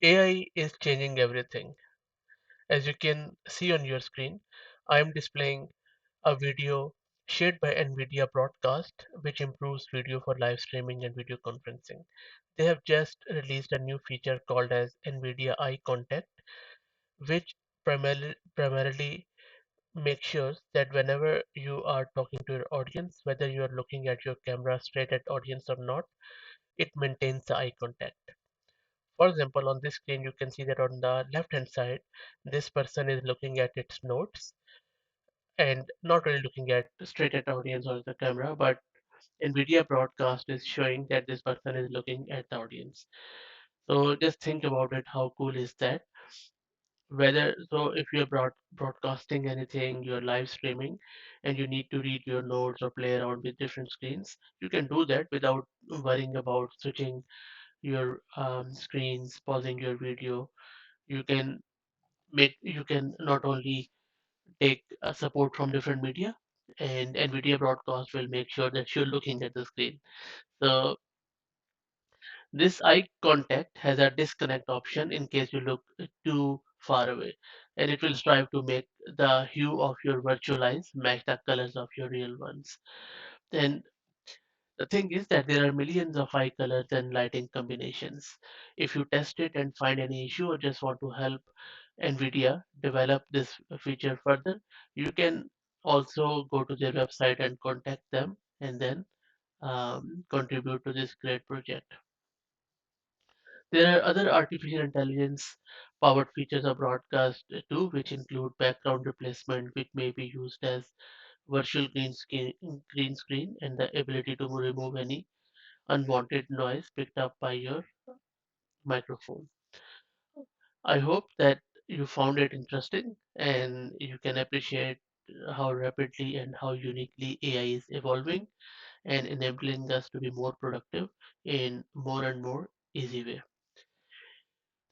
AI is changing everything. As you can see on your screen, I am displaying a video shared by NVIDIA Broadcast, which improves video for live streaming and video conferencing. They have just released a new feature called as NVIDIA Eye Contact, which primarily makes sure that whenever you are talking to your audience, whether you are looking at your camera straight at audience or not, it maintains the eye contact. For example, on this screen, you can see that on the left hand side, this person is looking at its notes and not really looking at straight at audience or the camera, but NVIDIA broadcast is showing that this person is looking at the audience. So just think about it. How cool is that? Whether so if you're broadcasting anything, you're live streaming, and you need to read your notes or play around with different screens, you can do that without worrying about switching your screens, pausing your video. You can not only take support from different media, and NVIDIA broadcast will make sure that you're looking at the screen. So this eye contact has a disconnect option in case you look too far away, and it will strive to make the hue of your virtual eyes match the colors of your real ones. And the thing is that there are millions of eye colors and lighting combinations. If you test it and find any issue or just want to help NVIDIA develop this feature further, you can also go to their website and contact them and then contribute to this great project. There are other artificial intelligence powered features of broadcast too, which include background replacement, which may be used as virtual green screen, and the ability to remove any unwanted noise picked up by your microphone. I hope that you found it interesting and you can appreciate how rapidly and how uniquely AI is evolving and enabling us to be more productive in more and more easy way.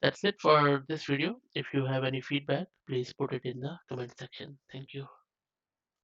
That's it for this video. If you have any feedback, please put it in the comment section. Thank you.